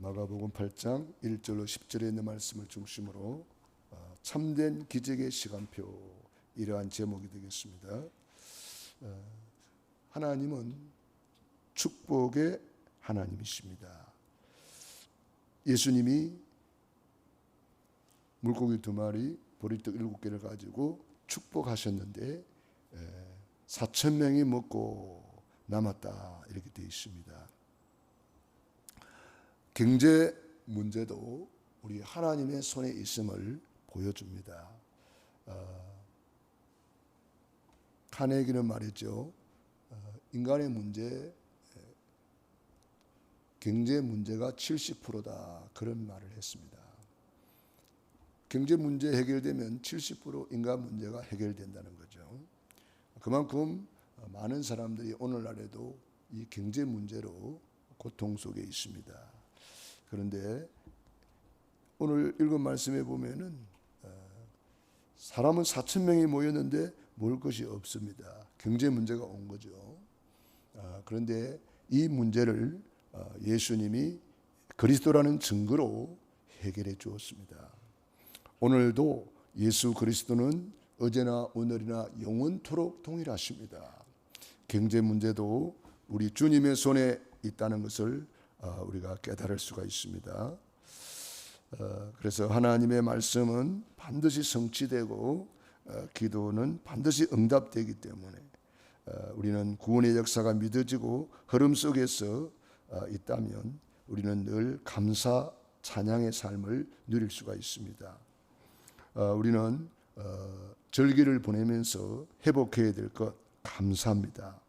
마가복음 8장 1절로 10절에 있는 말씀을 중심으로 참된 기적의 시간표, 이러한 제목이 되겠습니다. 하나님은 축복의 하나님이십니다. 예수님이 물고기 2마리, 보리떡 7개를 가지고 축복하셨는데 4,000명이 먹고 남았다, 이렇게 되어 있습니다. 경제 문제도 우리 하나님의 손에 있음을 보여줍니다. 카네기는 말했죠. 인간의 문제, 경제 문제가 70%다, 그런 말을 했습니다. 경제 문제 해결되면 70% 인간 문제가 해결된다는 거죠. 그만큼 많은 사람들이 오늘날에도 이 경제 문제로 고통 속에 있습니다. 그런데 오늘 읽은 말씀에 보면은 사람은 4,000명이 모였는데 먹을 것이 없습니다. 경제 문제가 온 거죠. 그런데 이 문제를 예수님이 그리스도라는 증거로 해결해 주었습니다. 오늘도 예수 그리스도는 어제나 오늘이나 영원토록 동일하십니다. 경제 문제도 우리 주님의 손에 있다는 것을 우리가 깨달을 수가 있습니다. 그래서 하나님의 말씀은 반드시 성취되고 기도는 반드시 응답되기 때문에 우리는 구원의 역사가 믿어지고 흐름 속에서 있다면 우리는 늘 감사 찬양의 삶을 누릴 수가 있습니다. 우리는 절기를 보내면서 회복해야 될 것, 감사합니다.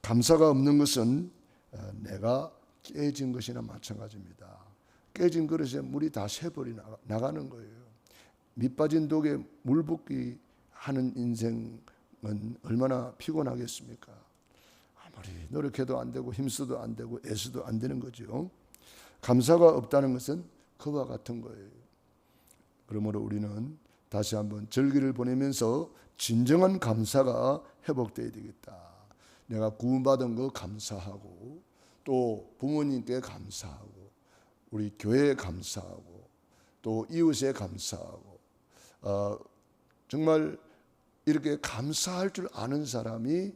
감사가 없는 것은 내가 깨진 것이나 마찬가지입니다. 깨진 그릇에 물이 다 새버리 나가는 거예요. 밑 빠진 독에 물 붓기 하는 인생은 얼마나 피곤하겠습니까? 아무리 노력해도 안 되고 힘써도 안 되고 애써도 안 되는 거죠. 감사가 없다는 것은 그와 같은 거예요. 그러므로 우리는 다시 한번 절기를 보내면서 진정한 감사가 회복되어야 되겠다. 내가 구원받은 거 감사하고, 또 부모님께 감사하고, 우리 교회에 감사하고, 또 이웃에 감사하고, 정말 이렇게 감사할 줄 아는 사람이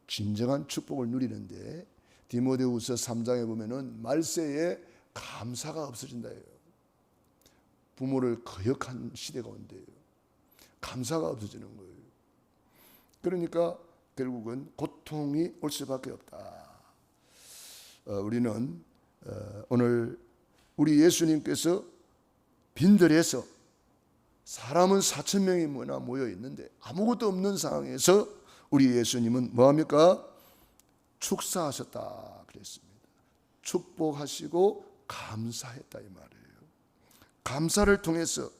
진정한 축복을 누리는데, 디모데후서 3장에 보면은 말세에 감사가 없어진다예요. 부모를 거역한 시대가 온대요. 감사가 없어지는 거예요. 그러니까 결국은 고통이 올 수밖에 없다. 우리는 오늘 우리 예수님께서 빈들에서 사람은 4,000명이 모여 있는데 아무것도 없는 상황에서 우리 예수님은 뭐합니까? 축사하셨다 그랬습니다. 축복하시고 감사했다, 이 말이에요. 감사를 통해서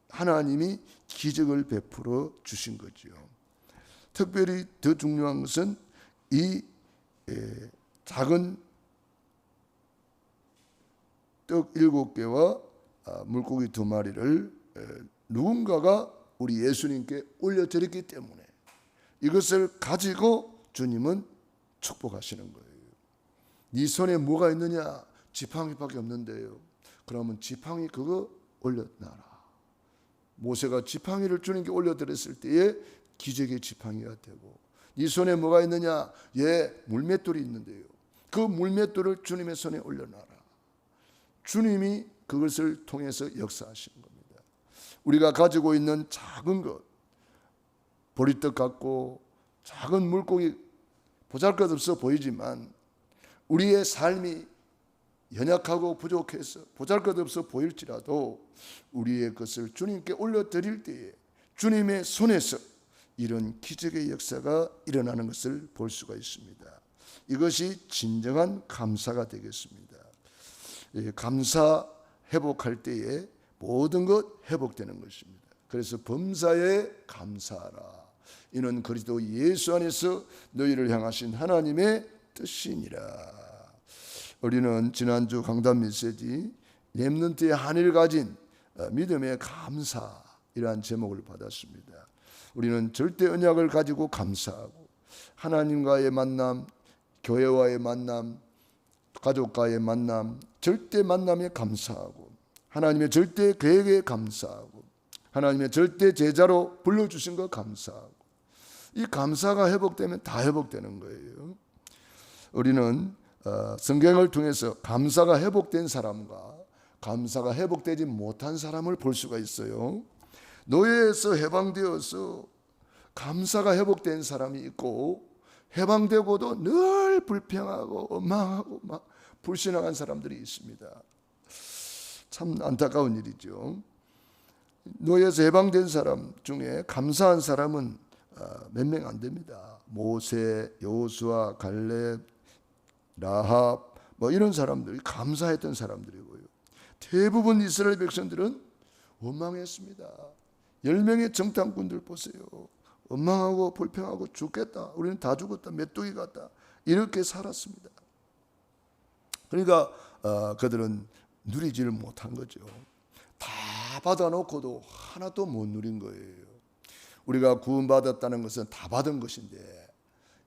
하나님이 기적을 베풀어 주신 거죠. 특별히 더 중요한 것은 이 작은 떡 7개와 물고기 2마리를 누군가가 우리 예수님께 올려드렸기 때문에 이것을 가지고 주님은 축복하시는 거예요. 네 손에 뭐가 있느냐? 지팡이밖에 없는데요. 그러면 지팡이 그거 올려놔라. 모세가 지팡이를 주님께 올려드렸을 때에 기적의 지팡이가 되고, 네 손에 뭐가 있느냐? 물맷돌이 있는데요. 그 물맷돌을 주님의 손에 올려놔라. 주님이 그것을 통해서 역사하시는 겁니다. 우리가 가지고 있는 작은 것, 보리떡 같고 작은 물고기 보잘것없어 보이지만 우리의 삶이 연약하고 부족해서 보잘것없어 보일지라도 우리의 것을 주님께 올려드릴 때에 주님의 손에서 이런 기적의 역사가 일어나는 것을 볼 수가 있습니다. 이것이 진정한 감사가 되겠습니다. 감사 회복할 때에 모든 것 회복되는 것입니다. 그래서 범사에 감사하라. 이는 그리스도 예수 안에서 너희를 향하신 하나님의 뜻이니라. 우리는 지난주 강단 메시지 렘넌트의 한일 가진 믿음의 감사, 이러한 제목을 받았습니다. 우리는 절대 언약을 가지고 감사하고 하나님과의 만남, 교회와의 만남, 가족과의 만남, 절대 만남에 감사하고 하나님의 절대 계획에 감사하고 하나님의 절대 제자로 불러주신 것 감사하고 이 감사가 회복되면 다 회복되는 거예요. 우리는 성경을 통해서 감사가 회복된 사람과 감사가 회복되지 못한 사람을 볼 수가 있어요. 노예에서 해방되어서 감사가 회복된 사람이 있고 해방되고도 늘 불평하고 원망하고 막 불신앙한 사람들이 있습니다. 참 안타까운 일이죠. 노예에서 해방된 사람 중에 감사한 사람은 몇 명 안 됩니다. 모세, 여호수아, 갈렙, 라합 뭐 이런 사람들이 감사했던 사람들이고요. 대부분 이스라엘 백성들은 원망했습니다. 10명의 정탐꾼들 보세요. 원망하고 불평하고 죽겠다. 우리는 다 죽었다. 메뚜기 같다. 이렇게 살았습니다. 그러니까 그들은 누리지를 못한 거죠. 다 받아놓고도 하나도 못 누린 거예요. 우리가 구원받았다는 것은 다 받은 것인데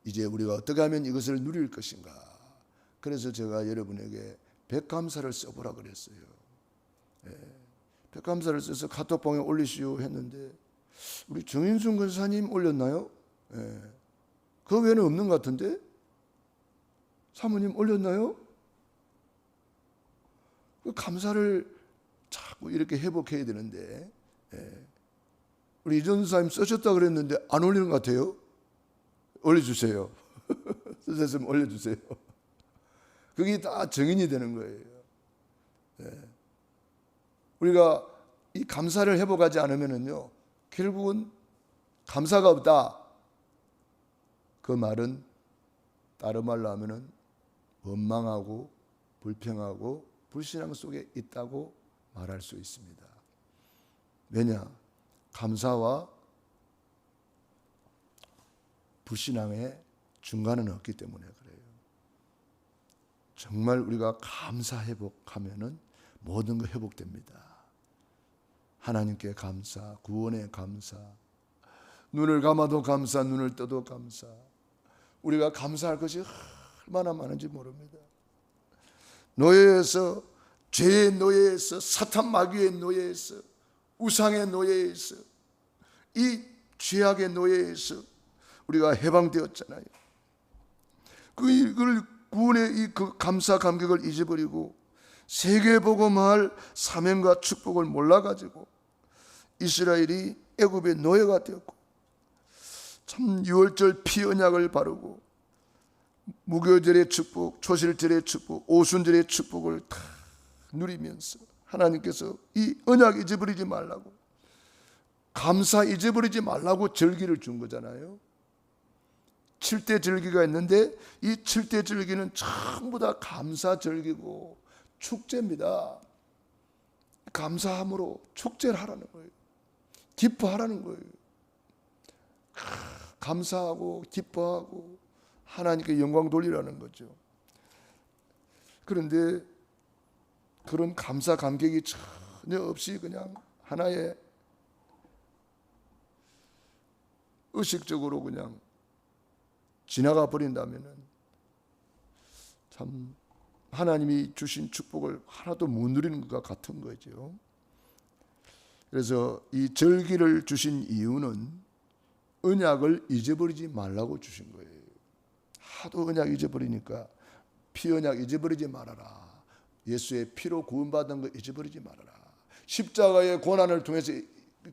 이제 우리가 어떻게 하면 이것을 누릴 것인가. 그래서 제가 여러분에게 백감사를 써보라 그랬어요. 백감사를 써서 카톡방에 올리시오 했는데 우리 정인순 권사님 올렸나요? 그 외에는 없는 것 같은데? 사모님 올렸나요? 그 감사를 자꾸 이렇게 회복해야 되는데 우리 이전 사님 쓰셨다 그랬는데 안 올리는 것 같아요. 올려주세요. 쓰셨으면 올려주세요. 그게 다 정인이 되는 거예요. 우리가 이 감사를 회복하지 않으면요 결국은 감사가 없다. 그 말은 다른 말로 하면은 원망하고 불평하고 불신앙 속에 있다고 말할 수 있습니다. 왜냐? 감사와 불신앙의 중간은 없기 때문에 그래요. 정말 우리가 감사 회복하면은 모든 거 회복됩니다. 하나님께 감사, 구원에 감사, 눈을 감아도 감사, 눈을 떠도 감사. 우리가 감사할 것이 얼마나 많은지 모릅니다. 노예에서, 죄의 노예에서, 사탄 마귀의 노예에서, 우상의 노예에서, 이 죄악의 노예에서 우리가 해방되었잖아요. 그걸 구원의 그 감사 감격을 잊어버리고 세계 복음할 사명과 축복을 몰라가지고 이스라엘이 애굽의 노예가 되었고 참 유월절 피 언약을 바르고 무교절의 축복, 초실절의 축복, 오순절의 축복을 다 누리면서 하나님께서 이 언약 잊어버리지 말라고 감사 잊어버리지 말라고 절기를 준 거잖아요. 7대 절기가 있는데 이 7대 절기는 전부 다 감사 절기고 축제입니다. 감사함으로 축제를 하라는 거예요. 기뻐하라는 거예요. 감사하고 기뻐하고 하나님께 영광 돌리라는 거죠. 그런데 그런 감사 감격이 전혀 없이 그냥 하나의 의식적으로 그냥 지나가 버린다면은 참 하나님이 주신 축복을 하나도 못 누리는 것과 같은 거죠. 그래서 이 절기를 주신 이유는 언약을 잊어버리지 말라고 주신 거예요. 하도 언약 잊어버리니까 피 언약 잊어버리지 말아라. 예수의 피로 구원받은 거 잊어버리지 말아라. 십자가의 고난을 통해서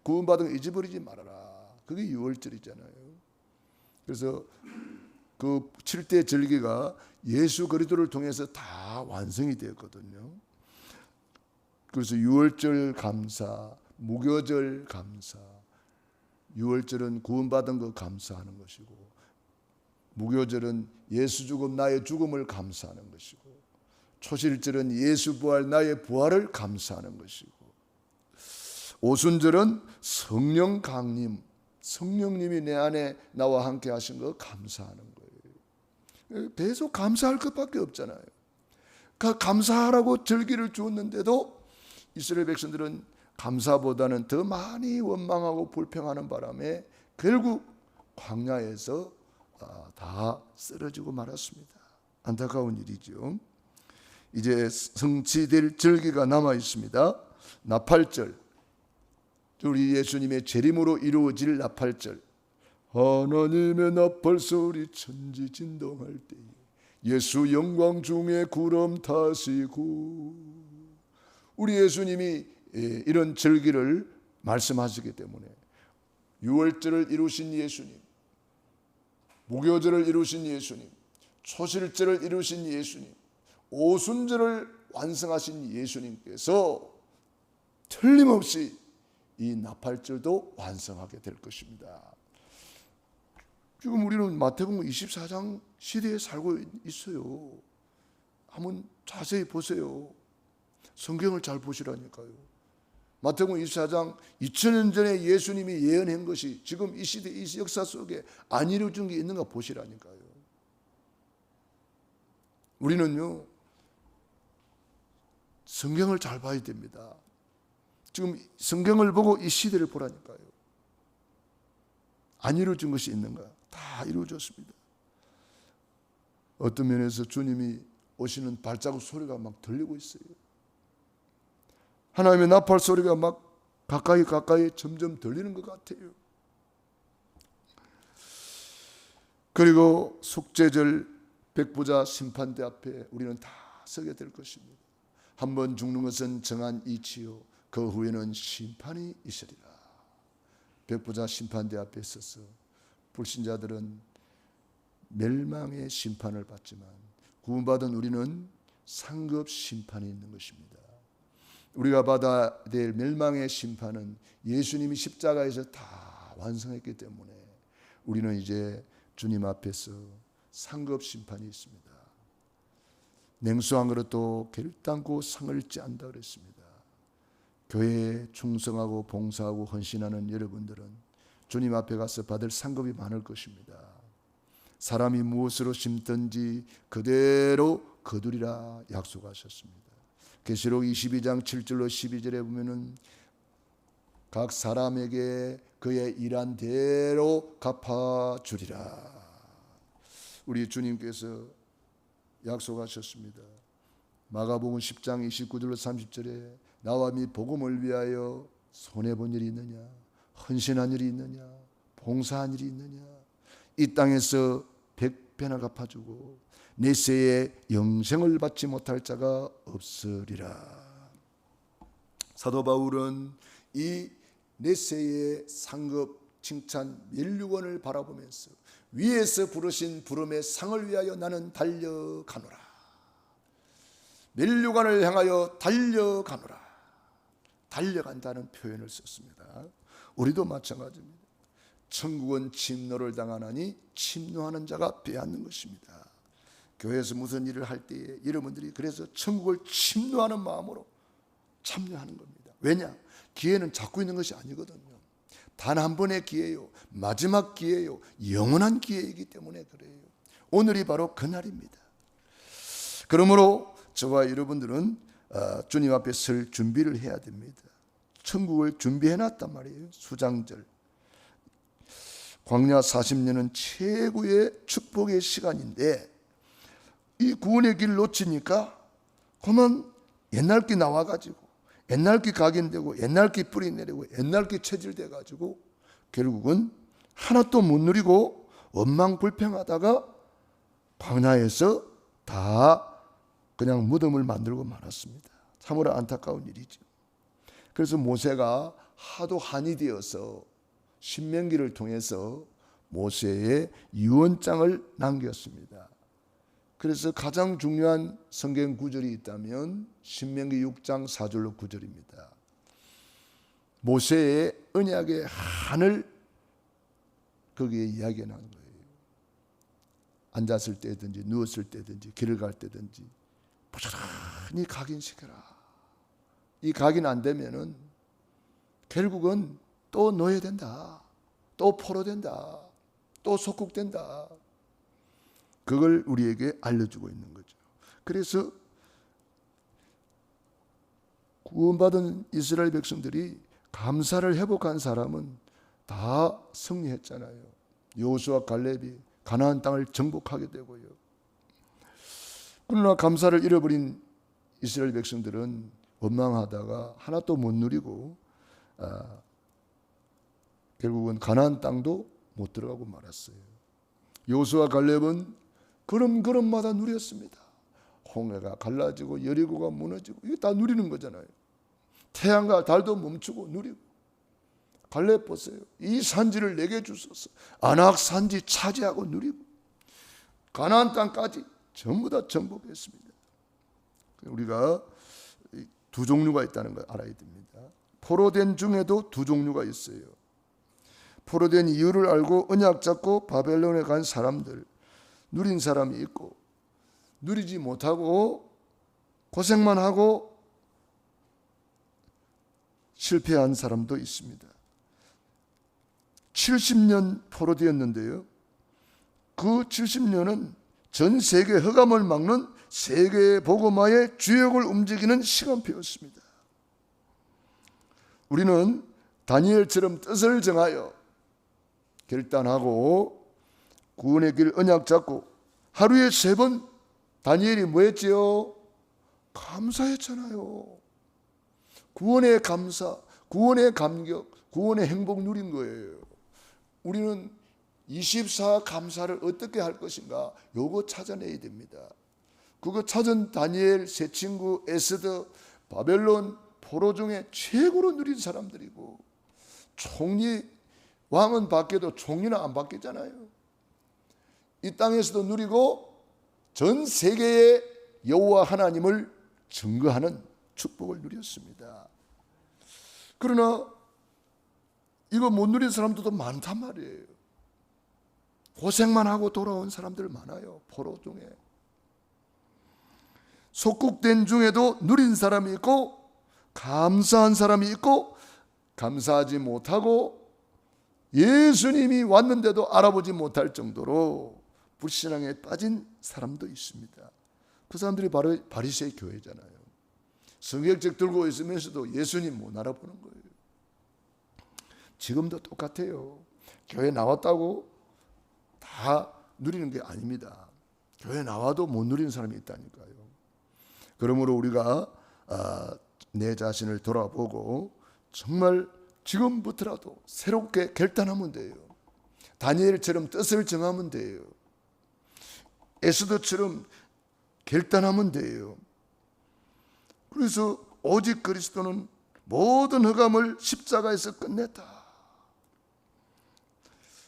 구원받은 거 잊어버리지 말아라. 그게 유월절이잖아요. 그래서 그 7대 절기가 예수 그리스도를 통해서 다 완성이 되었거든요. 그래서 유월절 감사, 무교절 감사. 유월절은 구원받은 거 감사하는 것이고 무교절은 예수 죽음 나의 죽음을 감사하는 것이고 초실절은 예수 부활 나의 부활을 감사하는 것이고 오순절은 성령 강림, 성령님이 내 안에 나와 함께 하신 거 감사하는 거예요. 계속 감사할 것밖에 없잖아요. 감사하라고 절기를 주었는데도 이스라엘 백성들은 감사보다는 더 많이 원망하고 불평하는 바람에 결국 광야에서 다 쓰러지고 말았습니다. 안타까운 일이죠. 이제 성취될 절기가 남아 있습니다. 나팔절, 우리 예수님의 재림으로 이루어질 나팔절. 하나님의 나팔 소리 천지 진동할 때 예수 영광 중에 구름 타시고. 우리 예수님이 이런 절기를 말씀하시기 때문에 유월절을 이루신 예수님, 무교절을 이루신 예수님, 초실절을 이루신 예수님, 오순절을 완성하신 예수님께서 틀림없이 이 나팔절도 완성하게 될 것입니다. 지금 우리는 마태복음 24장 시대에 살고 있어요. 한번 자세히 보세요. 성경을 잘 보시라니까요. 마태복음 24장 2000년 전에 예수님이 예언한 것이 지금 이 시대, 이 역사 속에 안 이루어진 게 있는가 보시라니까요. 우리는요, 성경을 잘 봐야 됩니다. 지금 성경을 보고 이 시대를 보라니까요. 안 이루어진 것이 있는가? 다 이루어졌습니다. 어떤 면에서 주님이 오시는 발자국 소리가 막 들리고 있어요. 하나님의 나팔 소리가 막 가까이 점점 들리는 것 같아요. 그리고 속죄절 백보자 심판대 앞에 우리는 다 서게 될 것입니다. 한번 죽는 것은 정한 이치요 그 후에는 심판이 있으리라. 백보자 심판대 앞에 서서 불신자들은 멸망의 심판을 받지만 구원받은 우리는 상급 심판이 있는 것입니다. 우리가 받아야 될 멸망의 심판은 예수님이 십자가에서 다 완성했기 때문에 우리는 이제 주님 앞에서 상급 심판이 있습니다. 냉수 한 그릇도 결단코 상을 찌한다 그랬습니다. 교회에 충성하고 봉사하고 헌신하는 여러분들은 주님 앞에 가서 받을 상급이 많을 것입니다. 사람이 무엇으로 심든지 그대로 거두리라 약속하셨습니다. 계시록 22장 7절로 12절에 보면은 각 사람에게 그의 일한 대로 갚아주리라. 우리 주님께서 약속하셨습니다. 마가복음 10장 29절로 30절에 나와 미 복음을 위하여 손해본 일이 있느냐, 헌신한 일이 있느냐, 봉사한 일이 있느냐, 이 땅에서 100배나 갚아주고 내세에 영생을 받지 못할 자가 없으리라. 사도 바울은 이 내세의 상급 칭찬 면류관을 바라보면서 위에서 부르신 부름의 상을 위하여 나는 달려가노라. 면류관을 향하여 달려가노라. 달려간다는 표현을 썼습니다. 우리도 마찬가지입니다. 천국은 침노를 당하나니 침노하는 자가 빼앗는 것입니다. 교회에서 무슨 일을 할 때에 여러분들이 그래서 천국을 침노하는 마음으로 참여하는 겁니다. 왜냐? 기회는 잡고 있는 것이 아니거든요. 단 한 번의 기회요, 마지막 기회요, 영원한 기회이기 때문에 그래요. 오늘이 바로 그날입니다. 그러므로 저와 여러분들은 주님 앞에 설 준비를 해야 됩니다. 천국을 준비해놨단 말이에요. 수장절. 광야 40년은 최고의 축복의 시간인데 이 구원의 길 놓치니까 그만 옛날 기 나와가지고 옛날 기 각인되고 옛날 기 뿌리 내리고 옛날 기 체질돼가지고 결국은 하나도 못 누리고 원망불평하다가 광야에서 다 그냥 무덤을 만들고 말았습니다. 참으로 안타까운 일이죠. 그래서 모세가 하도 한이 되어서 신명기를 통해서 모세의 유언장을 남겼습니다. 그래서 가장 중요한 성경 구절이 있다면 신명기 6장 4절로 9절입니다. 모세의 언약의 한을 거기에 이야기하는 거예요. 앉았을 때든지 누웠을 때든지 길을 갈 때든지 부지런히 각인시켜라. 이 각인 안 되면은 결국은 또 노예된다. 또 포로된다. 또 속국된다. 그걸 우리에게 알려주고 있는 거죠. 그래서 구원받은 이스라엘 백성들이 감사를 회복한 사람은 다 승리했잖아요. 여호수아 갈렙이 가나안 땅을 정복하게 되고요. 그러나 감사를 잃어버린 이스라엘 백성들은 원망하다가 하나도 못 누리고 결국은 가나안 땅도 못 들어가고 말았어요. 여호수아 갈렙은 걸음걸음마다 누렸습니다. 홍해가 갈라지고 여리고가 무너지고 이게 다 누리는 거잖아요. 태양과 달도 멈추고 누리고. 갈렙 보세요. 이 산지를 내게 주소서. 아낙 산지 차지하고 누리고 가나안 땅까지 전부 다 정복했습니다. 우리가 두 종류가 있다는 걸 알아야 됩니다. 포로된 중에도 두 종류가 있어요. 포로된 이유를 알고 언약 잡고 바벨론에 간 사람들, 누린 사람이 있고 누리지 못하고 고생만 하고 실패한 사람도 있습니다. 70년 포로되었는데요. 그 70년은 전 세계 흑암을 막는 세계 복음화의 주역을 움직이는 시간표였습니다. 우리는 다니엘처럼 뜻을 정하여 결단하고 구원의 길 언약 잡고 하루에 3번 다니엘이 뭐 했지요? 감사했잖아요. 구원의 감사, 구원의 감격, 구원의 행복 누린 거예요. 우리는 24 감사를 어떻게 할 것인가? 요거 찾아내야 됩니다. 그거 찾은 다니엘, 세 친구, 에스더, 바벨론 포로 중에 최고로 누린 사람들이고 총리, 왕은 바뀌어도 총리는 안 바뀌잖아요. 이 땅에서도 누리고 전 세계의 여호와 하나님을 증거하는 축복을 누렸습니다. 그러나 이거 못 누린 사람들도 많단 말이에요. 고생만 하고 돌아온 사람들 많아요. 포로 중에. 속국된 중에도 누린 사람이 있고 감사한 사람이 있고 감사하지 못하고 예수님이 왔는데도 알아보지 못할 정도로 불신앙에 빠진 사람도 있습니다. 그 사람들이 바로 바리새인 교회잖아요. 성경책 들고 있으면서도 예수님 못 알아보는 거예요. 지금도 똑같아요. 교회 나왔다고 다 누리는 게 아닙니다. 교회 나와도 못 누리는 사람이 있다니까요. 그러므로 우리가 내 자신을 돌아보고 정말 지금부터라도 새롭게 결단하면 돼요. 다니엘처럼 뜻을 정하면 돼요. 에스더처럼 결단하면 돼요. 그래서 오직 그리스도는 모든 흑암을 십자가에서 끝냈다.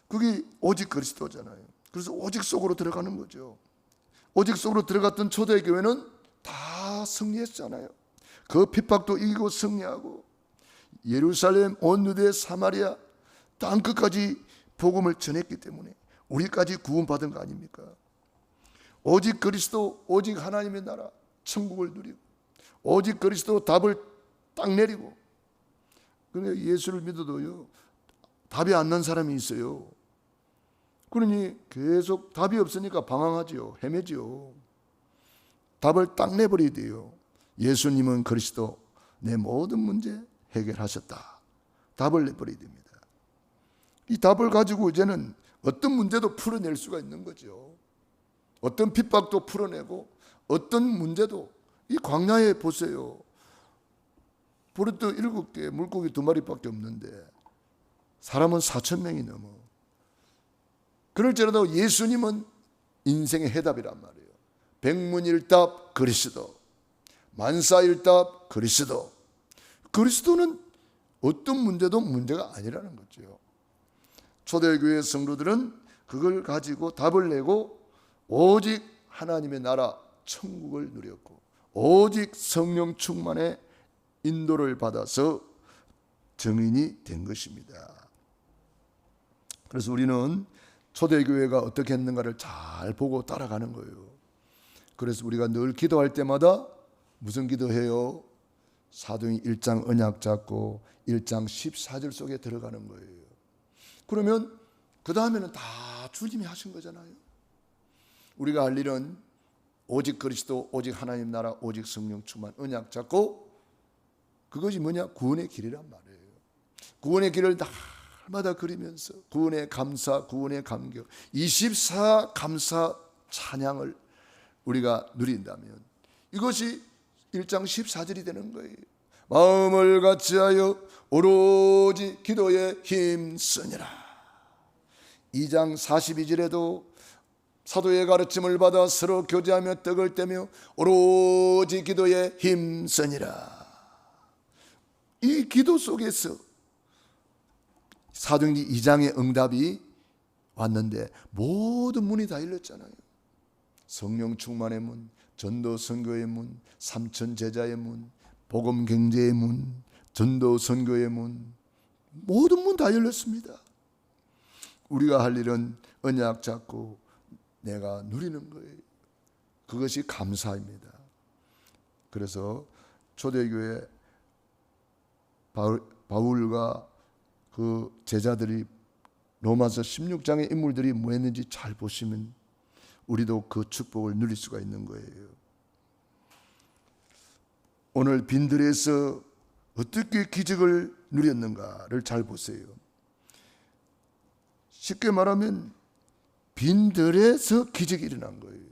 그게 오직 그리스도잖아요. 그래서 오직 속으로 들어가는 거죠. 오직 속으로 들어갔던 초대교회는 다 승리했잖아요. 그 핍박도 이기고 승리하고 예루살렘, 온 유대, 사마리아 땅끝까지 복음을 전했기 때문에 우리까지 구원받은 거 아닙니까? 오직 그리스도, 오직 하나님의 나라, 천국을 누리고 오직 그리스도 답을 딱 내리고. 그러니까 예수를 믿어도요 답이 안 난 사람이 있어요. 그러니 계속 답이 없으니까 방황하지요. 헤매지요. 답을 딱 내버려야 돼요. 예수님은 그리스도, 내 모든 문제 해결하셨다. 답을 내버려야 됩니다. 이 답을 가지고 이제는 어떤 문제도 풀어낼 수가 있는 거죠. 어떤 핍박도 풀어내고 어떤 문제도. 이 광야에 보세요. 버릇도 7개, 물고기 2마리밖에 없는데 사람은 4,000명이 넘어. 그럴지라도 예수님은 인생의 해답이란 말이에요. 백문일답 그리스도, 만사일답 그리스도. 그리스도는 어떤 문제도 문제가 아니라는 거죠. 초대교회 성도들은 그걸 가지고 답을 내고 오직 하나님의 나라 천국을 누렸고 오직 성령 충만의 인도를 받아서 증인이 된 것입니다. 그래서 우리는 초대교회가 어떻게 했는가를 잘 보고 따라가는 거예요. 그래서 우리가 늘 기도할 때마다 무슨 기도해요? 사도행 1장 언약 잡고 1장 14절 속에 들어가는 거예요. 그러면 그 다음에는 다 주님이 하신 거잖아요. 우리가 할 일은 오직 그리스도, 오직 하나님 나라, 오직 성령 충만 언약 잡고 그것이 뭐냐? 구원의 길이란 말이에요. 구원의 길을 날마다 그리면서 구원의 감사, 구원의 감격, 24 감사 찬양을 우리가 누린다면 이것이 1장 14절이 되는 거예요. 마음을 같이하여 오로지 기도에 힘쓰니라. 2장 42절에도 사도의 가르침을 받아 서로 교제하며 떡을 떼며 오로지 기도에 힘쓰니라. 이 기도 속에서 사도행전 2장의 응답이 왔는데 모든 문이 다 열렸잖아요. 성령 충만의 문, 전도 선교의 문, 삼천 제자의 문, 복음 경제의 문, 전도 선교의 문, 모든 문 다 열렸습니다. 우리가 할 일은 언약 잡고 내가 누리는 거예요. 그것이 감사입니다. 그래서 초대교회 바울과 그 제자들이 로마서 16장의 인물들이 뭐 했는지 잘 보시면 우리도 그 축복을 누릴 수가 있는 거예요. 오늘 빈들에서 어떻게 기적을 누렸는가를 잘 보세요. 쉽게 말하면 빈들에서 기적이 일어난 거예요.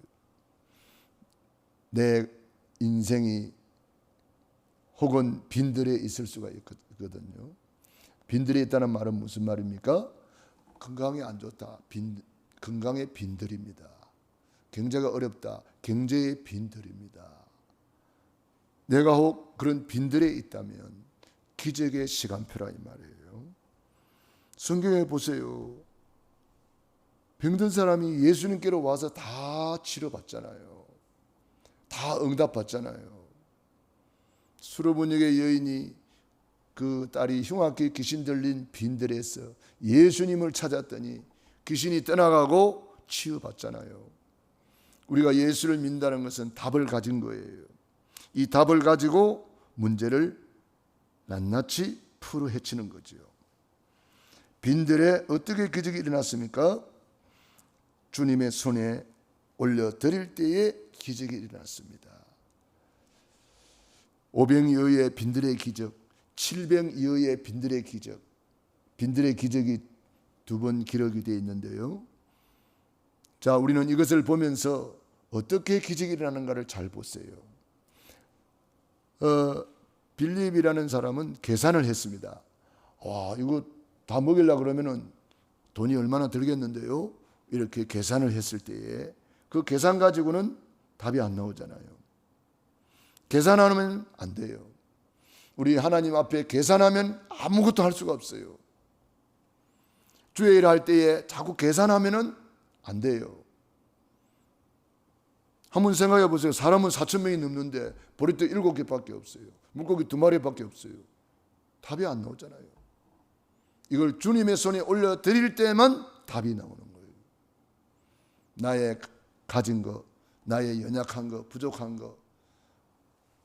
내 인생이 혹은 빈들에 있을 수가 있거든요. 빈들에 있다는 말은 무슨 말입니까? 건강이 안 좋다. 건강의 빈들입니다. 경제가 어렵다. 경제의 빈들입니다. 내가 혹 그런 빈들에 있다면 기적의 시간표라 이 말이에요. 성경에 보세요. 병든 사람이 예수님께로 와서 다 치료받잖아요. 다 응답받잖아요. 수로보니의 여인이 그 딸이 흉악히 귀신 들린 빈들에서 예수님을 찾았더니 귀신이 떠나가고 치유받잖아요. 우리가 예수를 믿는다는 것은 답을 가진 거예요. 이 답을 가지고 문제를 낱낱이 풀어 헤치는 거죠. 빈들에 어떻게 기적이 일어났습니까? 주님의 손에 올려드릴 때에 기적이 일어났습니다. 500여의 빈들의 기적, 700여의 빈들의 기적, 빈들의 기적이 두 번 기록이 되어 있는데요. 자, 우리는 이것을 보면서 어떻게 기적이 일어나는가를 잘 보세요. 빌립이라는 사람은 계산을 했습니다. 와, 이거 다 먹이려고 그러면은 돈이 얼마나 들겠는데요? 이렇게 계산을 했을 때에 그 계산 가지고는 답이 안 나오잖아요. 계산하면 안 돼요. 우리 하나님 앞에 계산하면 아무것도 할 수가 없어요. 주의 일을 할 때에 자꾸 계산하면 안 돼요. 한번 생각해 보세요. 사람은 4,000명이 넘는데 보리떡 7개밖에 없어요. 물고기 2마리밖에 없어요. 답이 안 나오잖아요. 이걸 주님의 손에 올려드릴 때만 답이 나오는 거예요. 나의 가진 거, 나의 연약한 거, 부족한 거,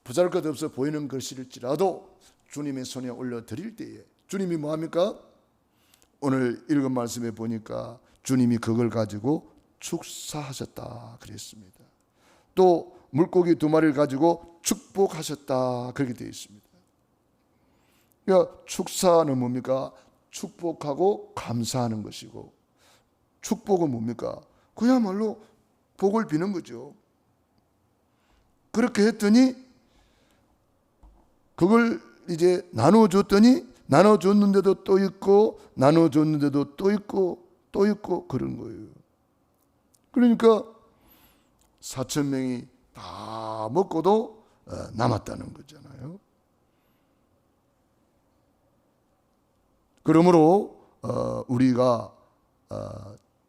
보잘것없어 보이는 것일지라도 주님의 손에 올려드릴 때에 주님이 뭐합니까? 오늘 읽은 말씀에 보니까 주님이 그걸 가지고 축사하셨다 그랬습니다. 또 물고기 2마리를 가지고 축복하셨다 그렇게 되어 있습니다. 그러니까 축사는 뭡니까? 축복하고 감사하는 것이고, 축복은 뭡니까? 그야말로 복을 비는 거죠. 그렇게 했더니 그걸 이제 나눠줬더니 나눠줬는데도 또 있고 나눠줬는데도 또 있고 또 있고 그런 거예요. 그러니까 4,000명이 다 먹고도 남았다는 거잖아요. 그러므로 우리가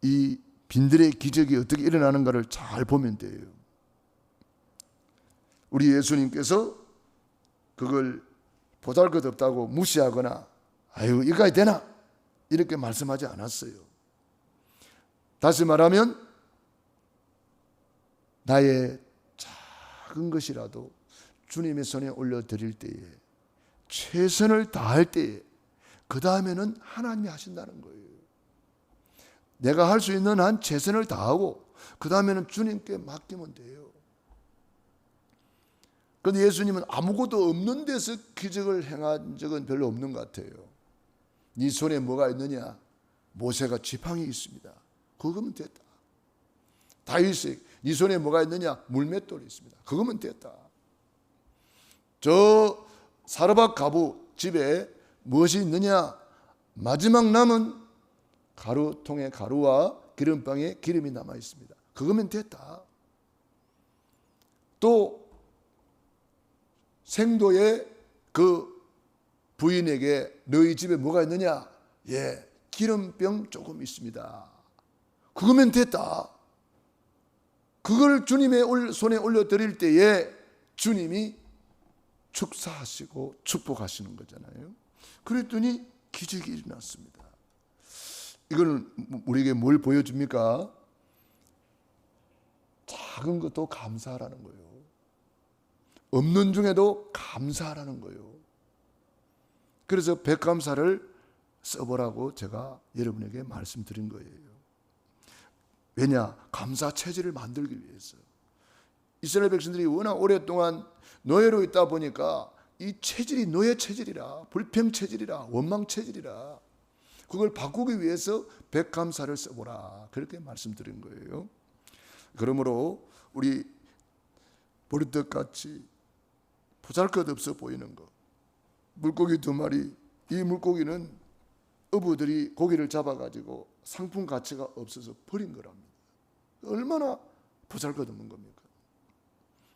이 빈들의 기적이 어떻게 일어나는가를 잘 보면 돼요. 우리 예수님께서 그걸 보잘것없다고 무시하거나 아유 이거까지 되나 이렇게 말씀하지 않았어요. 다시 말하면 나의 작은 것이라도 주님의 손에 올려드릴 때에 최선을 다할 때에 그 다음에는 하나님이 하신다는 거예요. 내가 할 수 있는 한 최선을 다하고 그 다음에는 주님께 맡기면 돼요. 그런데 예수님은 아무것도 없는 데서 기적을 행한 적은 별로 없는 것 같아요. 네 손에 뭐가 있느냐? 모세가 지팡이 있습니다. 그거면 됐다. 다윗이 네 손에 뭐가 있느냐? 물맷돌이 있습니다. 그거면 됐다. 저 사르밧 가부 집에 무엇이 있느냐? 마지막 남은 가루통의 가루와 기름방에 기름이 남아 있습니다. 그거면 됐다. 또 생도의 그 부인에게 너희 집에 뭐가 있느냐? 예, 기름병 조금 있습니다. 그거면 됐다. 그걸 주님의 손에 올려드릴 때에 주님이 축사하시고 축복하시는 거잖아요. 그랬더니 기적이 일어났습니다. 이거는 우리에게 뭘 보여줍니까? 작은 것도 감사하라는 거예요. 없는 중에도 감사하라는 거예요. 그래서 백감사를 써보라고 제가 여러분에게 말씀드린 거예요. 왜냐? 감사 체질을 만들기 위해서. 이스라엘 백성들이 워낙 오랫동안 노예로 있다 보니까 이 체질이 노예 체질이라, 불평 체질이라, 원망 체질이라, 그걸 바꾸기 위해서 백감사를 써보라, 그렇게 말씀드린 거예요. 그러므로 우리 보리떡같이 보잘것없어 보이는 것, 물고기 2마리, 이 물고기는 어부들이 고기를 잡아가지고 상품 가치가 없어서 버린 거랍니다. 얼마나 보잘것없는 겁니까?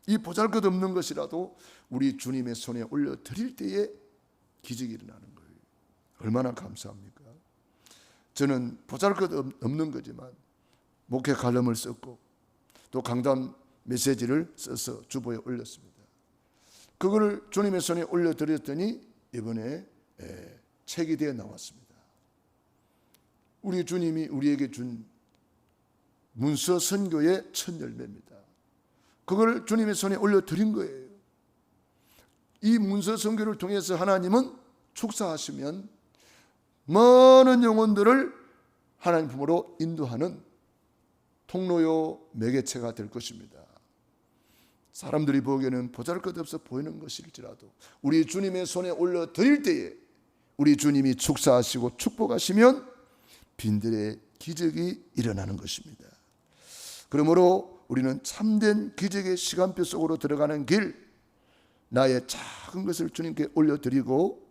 이 보잘것없는 것이라도 우리 주님의 손에 올려드릴 때에 기적이 일어나는 거예요. 얼마나 감사합니까? 저는 보잘것없는 거지만 목회 칼럼을 썼고 또 강단 메시지를 써서 주보에 올렸습니다. 그거를 주님의 손에 올려드렸더니 이번에 책이 되어 나왔습니다. 우리 주님이 우리에게 준 문서 선교의 첫 열매입니다. 그걸 주님의 손에 올려드린 거예요. 이 문서 선교를 통해서 하나님은 축사하시면 많은 영혼들을 하나님 품으로 인도하는 통로요 매개체가 될 것입니다. 사람들이 보기에는 보잘것없어 보이는 것일지라도 우리 주님의 손에 올려드릴 때에 우리 주님이 축사하시고 축복하시면 빈들의 기적이 일어나는 것입니다. 그러므로 우리는 참된 기적의 시간표 속으로 들어가는 길, 나의 작은 것을 주님께 올려드리고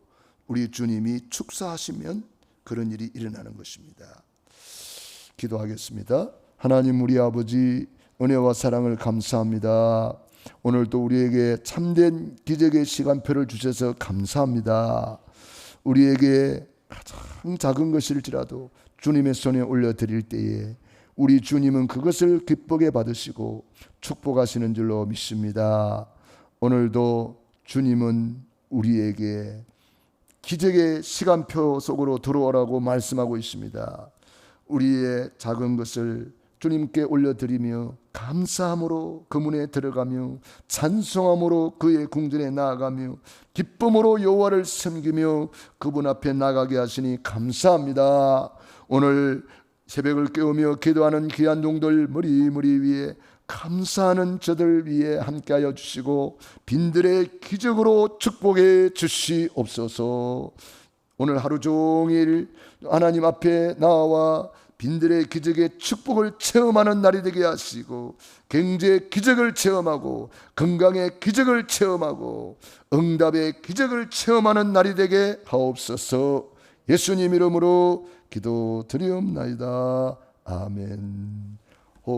우리 주님이 축사하시면 그런 일이 일어나는 것입니다. 기도하겠습니다. 하나님 우리 아버지, 은혜와 사랑을 감사합니다. 오늘도 우리에게 참된 기적의 시간표를 주셔서 감사합니다. 우리에게 가장 작은 것일지라도 주님의 손에 올려드릴 때에 우리 주님은 그것을 기쁘게 받으시고 축복하시는 줄로 믿습니다. 오늘도 주님은 우리에게 기적의 시간표 속으로 들어오라고 말씀하고 있습니다. 우리의 작은 것을 주님께 올려드리며 감사함으로 그 문에 들어가며 찬송함으로 그의 궁전에 나아가며 기쁨으로 여호와를 섬기며 그분 앞에 나가게 하시니 감사합니다. 오늘 새벽을 깨우며 기도하는 귀한 종들 머리 위에 감사하는 저들 위에 함께하여 주시고 빈들의 기적으로 축복해 주시옵소서. 오늘 하루 종일 하나님 앞에 나와 빈들의 기적의 축복을 체험하는 날이 되게 하시고 경제의 기적을 체험하고 건강의 기적을 체험하고 응답의 기적을 체험하는 날이 되게 하옵소서. 예수님 이름으로 기도드리옵나이다. 아멘.